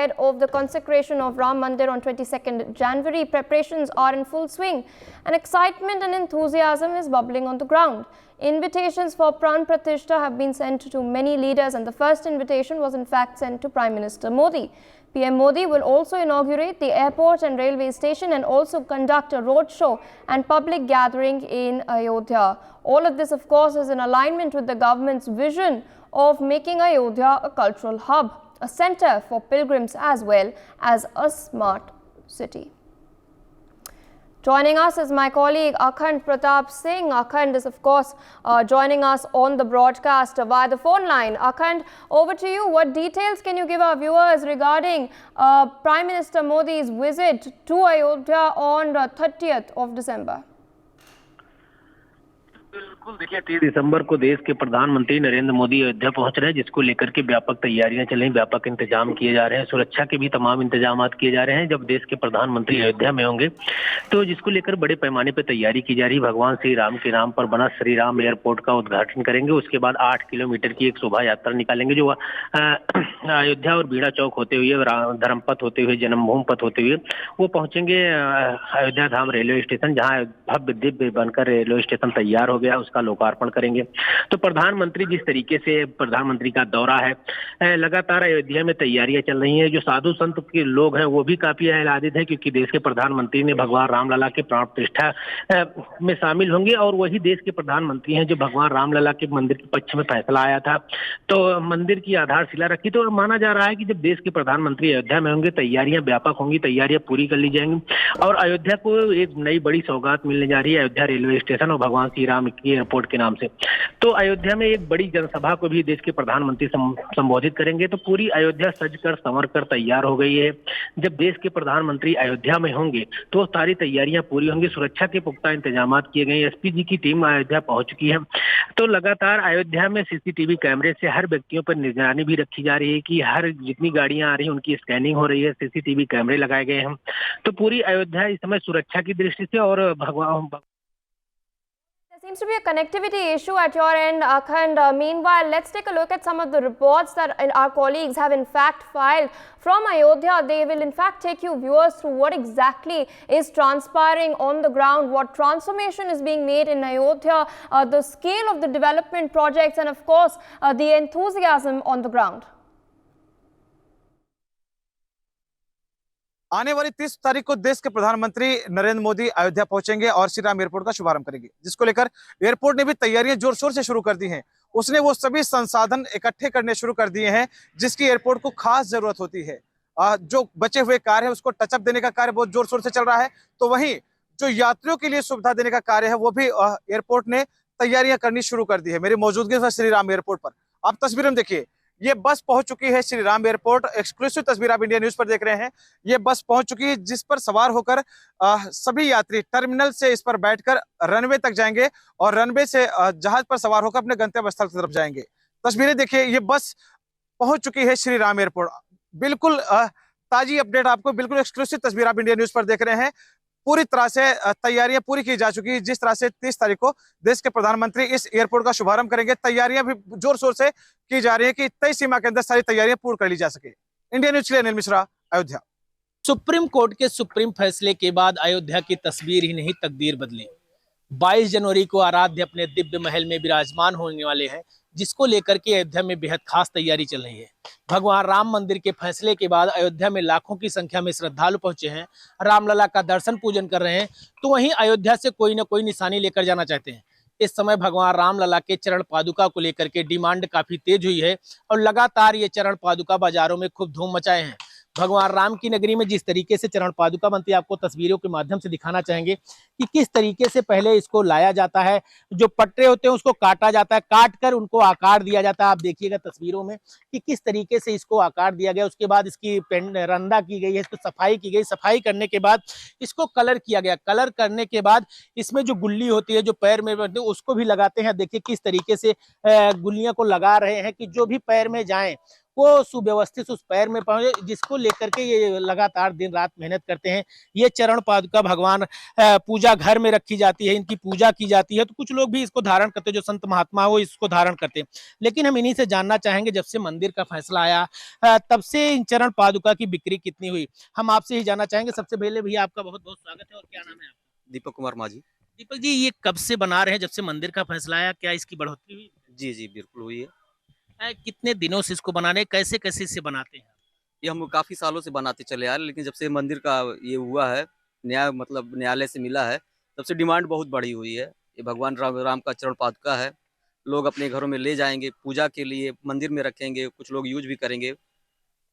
ahead of the consecration of Ram Mandir on 22nd January. Preparations are in full swing and excitement and enthusiasm is bubbling on the ground. Invitations for Pran Pratishtha have been sent to many leaders, and the first invitation was in fact sent to Prime Minister Modi. PM Modi will also inaugurate the airport and railway station and also conduct a roadshow and public gathering in Ayodhya. All of this, of course, is in alignment with the government's vision of making Ayodhya a cultural hub, a center for pilgrims as well as a smart city. Joining us is my colleague Akhand Pratap Singh. Akhand is, of course, joining us on the broadcast via the phone line. Akhand, over to you. What details can you give our viewers regarding Prime Minister Modi's visit to Ayodhya on 30th of December? बिल्कुल, देखिए 30 दिसंबर को देश के प्रधानमंत्री नरेंद्र मोदी अयोध्या पहुंच रहे हैं, जिसको लेकर के व्यापक तैयारियां चल रही, व्यापक इंतजाम किए जा रहे हैं। सुरक्षा के भी तमाम इंतजाम किए जा रहे हैं। जब देश के प्रधानमंत्री अयोध्या में होंगे तो जिसको लेकर बड़े पैमाने पर तैयारी की जा रही है। भगवान श्री राम के नाम पर बना श्री राम एयरपोर्ट का उद्घाटन करेंगे। उसके बाद 8 किलोमीटर की एक शोभा यात्रा निकालेंगे, जो अयोध्या और बीड़ा चौक होते हुए, धर्मपथ होते हुए, जन्मभूमि पथ होते हुए वो पहुंचेंगे अयोध्या धाम रेलवे स्टेशन, जहाँ भव्य दिव्य बनकर रेलवे स्टेशन तैयार हो गया, उसका लोकार्पण करेंगे। तो प्रधानमंत्री जिस तरीके से प्रधानमंत्री का दौरा है, लगातार अयोध्या में तैयारियां चल रही हैं। जो साधु संत के लोग हैं वो भी काफी आह्लादित है, क्योंकि देश के प्रधानमंत्री ने भगवान रामलला के प्राण प्रतिष्ठा में शामिल होंगे और वही देश के प्रधानमंत्री हैं जो भगवान रामलला के मंदिर के पक्ष में फैसला आया था, तो मंदिर की आधारशिला रखी। तो माना जा रहा है कि जब देश के प्रधानमंत्री अयोध्या में होंगे, तैयारियां व्यापक होंगी, तैयारियां पूरी कर ली जाएंगी और अयोध्या को एक नई बड़ी सौगात मिलने जा रही है, अयोध्या रेलवे स्टेशन और भगवान श्री राम की एयरपोर्ट के नाम से। तो अयोध्या में एक बड़ी जनसभा को भी देश के प्रधानमंत्री संबोधित करेंगे। तो पूरी अयोध्या सजकर संवर कर तैयार हो गई है। जब देश के प्रधानमंत्री अयोध्या में होंगे तो सारी तैयारियां पूरी होंगी। सुरक्षा के पुख्ता इंतजाम किए गए। एसपी जी की टीम अयोध्या पहुंच चुकी है। तो लगातार अयोध्या में सीसीटीवी कैमरे से हर व्यक्तियों पर निगरानी भी रखी जा रही है कि हर जितनी गाड़ियां आ रही हैं उनकी स्कैनिंग हो रही है, सीसीटीवी कैमरे लगाए गए हैं। तो पूरी अयोध्या इस समय सुरक्षा की दृष्टि से और भगवान Seems to be a connectivity issue at your end, Akhand. Meanwhile, let's take a look at some of the reports that our colleagues have in fact filed from Ayodhya. They will in fact take you viewers through what exactly is transpiring on the ground, what transformation is being made in Ayodhya, the scale of the development projects and of course the enthusiasm on the ground. आने वाली 30 तारीख को देश के प्रधानमंत्री नरेंद्र मोदी अयोध्या पहुंचेंगे और Shri Ram airport का शुभारंभ करेंगे, जिसको लेकर एयरपोर्ट ने भी तैयारियां जोर शोर से शुरू कर दी हैं। उसने वो सभी संसाधन इकट्ठे करने शुरू कर दिए हैं जिसकी एयरपोर्ट को खास जरूरत होती है। जो बचे हुए कार्य है उसको टचअप देने का कार्य बहुत जोर शोर से चल रहा है। तो वहीं जो यात्रियों के लिए सुविधा देने का कार्य है वो भी एयरपोर्ट ने तैयारियां करनी शुरू कर दी है। मेरी मौजूदगी में श्री राम एयरपोर्ट पर आप तस्वीरें में देखिए, ये बस पहुंच चुकी है श्री राम एयरपोर्ट। एक्सक्लूसिव तस्वीर आप इंडिया न्यूज पर देख रहे हैं। ये बस पहुंच चुकी है जिस पर सवार होकर सभी यात्री टर्मिनल से इस पर बैठकर रनवे तक जाएंगे और रनवे से जहाज पर सवार होकर अपने गंतव्य स्थल की तरफ जाएंगे। तस्वीरें देखिए, ये बस पहुंच चुकी है श्री राम एयरपोर्ट। बिल्कुल ताजी अपडेट आपको, बिल्कुल एक्सक्लूसिव तस्वीर आप इंडिया न्यूज पर देख रहे हैं। पूरी तरह से तैयारियां पूरी की जा चुकी है। जिस तरह से 30 तारीख को देश के प्रधानमंत्री इस एयरपोर्ट का शुभारंभ करेंगे, तैयारियां भी जोर शोर से की जा रही है कि तय सीमा के अंदर सारी तैयारियां पूर्ण कर ली जा सके। इंडिया न्यूज के लिए अनिल मिश्रा, अयोध्या। सुप्रीम कोर्ट के सुप्रीम फैसले के बाद अयोध्या की तस्वीर ही नहीं तकदीर बदली। 22 जनवरी को आराध्य अपने दिव्य महल में विराजमान होने वाले हैं, जिसको लेकर के अयोध्या में बेहद खास तैयारी चल रही है। भगवान राम मंदिर के फैसले के बाद अयोध्या में लाखों की संख्या में श्रद्धालु पहुंचे हैं, रामलला का दर्शन पूजन कर रहे हैं। तो वहीं अयोध्या से कोई न कोई निशानी लेकर जाना चाहते हैं। इस समय भगवान रामलला के चरण पादुका को लेकर के डिमांड काफी तेज हुई है और लगातार ये चरण पादुका बाजारों में खूब धूम मचाए हैं। भगवान राम की नगरी में जिस तरीके से चरण पादुका बनती है, आपको तस्वीरों के माध्यम से दिखाना चाहेंगे कि किस तरीके से पहले इसको लाया जाता है। जो पटरे होते हैं उसको काटा जाता है, काट कर उनको आकार दिया जाता है। आप देखिएगा तस्वीरों में कि किस तरीके से इसको आकार दिया गया। उसके बाद इसकी रंदा की गई है, इसको सफाई की गई। सफाई करने के बाद इसको कलर किया गया। कलर करने के बाद इसमें जो गुल्ली होती है, जो पैर में उसको भी लगाते हैं। देखिए किस तरीके से गुल्लियों को लगा रहे हैं कि जो भी पैर में जाए वो सुव्यवस्थित उस पैर में पहुंचे, जिसको लेकर के ये लगातार दिन रात मेहनत करते हैं। ये चरण पादुका भगवान पूजा घर में रखी जाती है, इनकी पूजा की जाती है, तो कुछ लोग भी इसको धारण करते हैं, जो संत महात्मा वो इसको धारण करते हैं। लेकिन हम इन्हीं से जानना चाहेंगे, जब से मंदिर का फैसला आया तब से इन चरण पादुका की बिक्री कितनी हुई, हम आपसे ही जानना चाहेंगे। सबसे पहले भैया आपका बहुत बहुत स्वागत है, और क्या नाम है आपका? दीपक कुमार माझी। दीपक जी, ये कब से बना रहे हैं? जब से मंदिर का फैसला आया, क्या इसकी बढ़ोतरी हुई? जी जी बिल्कुल हुई है। कितने दिनों से इसको बना रहे हैं, कैसे कैसे इसे बनाते हैं? ये हम काफ़ी सालों से बनाते चले आ रहे हैं, लेकिन जब से मंदिर का ये हुआ है, न्यायालय से मिला है, तब से डिमांड बहुत बढ़ी हुई है। ये भगवान राम का चरण पादुका है, लोग अपने घरों में ले जाएंगे, पूजा के लिए मंदिर में रखेंगे, कुछ लोग यूज भी करेंगे,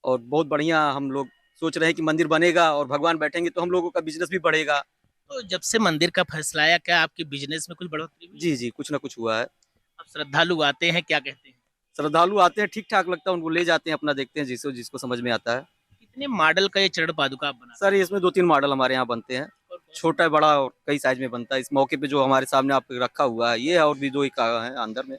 और बहुत बढ़िया हम लोग सोच रहे हैं कि मंदिर बनेगा और भगवान बैठेंगे तो हम लोगों का बिजनेस भी बढ़ेगा। तो जब से मंदिर का फैसला आया, क्या आपके बिजनेस में कुछ बढ़ोतरी हुई? जी जी कुछ ना कुछ हुआ है। अब श्रद्धालु आते हैं, क्या कहते हैं? श्रद्धालु आते हैं, ठीक ठाक लगता है, उनको ले जाते हैं, अपना देखते हैं जिसको जिसको समझ में आता है। कितने मॉडल का ये चरण पादुका आप बनाते सर इसमें 2-3 मॉडल हमारे यहाँ बनते हैं, हैं? छोटा बड़ा और कई साइज में बनता है। इस मौके पे जो हमारे सामने आप रखा हुआ है ये है, और भी 2 एक है अंदर में।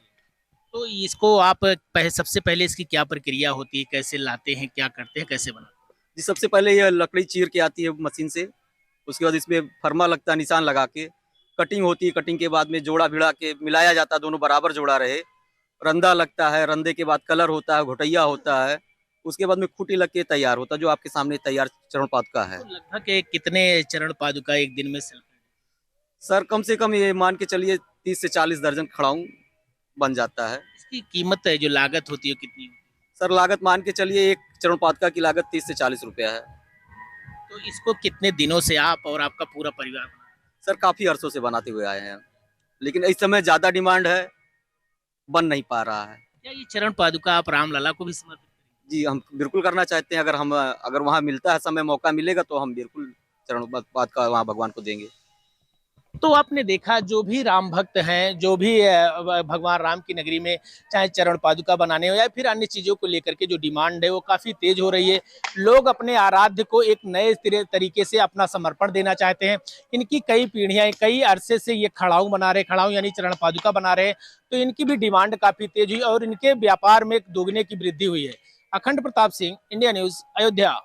तो इसको आप सबसे पहले इसकी क्या प्रक्रिया होती है, कैसे लाते हैं, क्या करते हैं, कैसे बनाते हैं? जी सबसे पहले ये लकड़ी चीर के आती है मशीन से, उसके बाद इसमें फरमा लगता है, निशान लगा के कटिंग होती है। कटिंग के बाद में जोड़ा भिड़ा के मिलाया जाता है, दोनों बराबर जोड़ा रहे। रंदा लगता है, रंदे के बाद कलर होता है, घोटैया होता है, उसके बाद में खूंटी लग के तैयार होता है, जो आपके सामने तैयार चरण पादुका है। तो लगभग कितने चरण पादुका एक दिन में सेल? सर कम से कम ये मान के चलिए 30 से 40 दर्जन खड़ाऊं बन जाता है। इसकी कीमत है, जो लागत होती है, कितनी होती है? सर लागत मान के चलिए एक चरण पादुका की लागत 30 से 40 रुपया है। तो इसको कितने दिनों से आप और आपका पूरा परिवार बना रहे हैं? सर काफी अरसों से बनाते हुए आए हैं, लेकिन इस समय ज्यादा डिमांड है, बन नहीं पा रहा है। क्या ये चरण पादुका आप रामलला को भी समर्पित करेंगे? जी हम बिल्कुल करना चाहते हैं, अगर वहाँ मिलता है समय, मौका मिलेगा तो हम बिल्कुल चरण पादुका वहाँ भगवान को देंगे। तो आपने देखा, जो भी राम भक्त हैं, जो भी भगवान राम की नगरी में चाहे चरण पादुका बनाने हो या फिर अन्य चीजों को लेकर के जो डिमांड है वो काफी तेज हो रही है। लोग अपने आराध्य को एक नए तरीके से अपना समर्पण देना चाहते हैं। इनकी कई पीढ़ियां, कई अरसे से ये खड़ाऊ बना रहे, खड़ाऊ यानी चरण पादुका बना रहे, तो इनकी भी डिमांड काफी तेज हुई और इनके व्यापार में दोगुने की वृद्धि हुई है। अखंड Pratap Singh, India news, Ayodhya.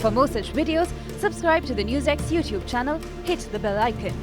For more such videos, subscribe to the NewsX YouTube channel, hit the bell icon.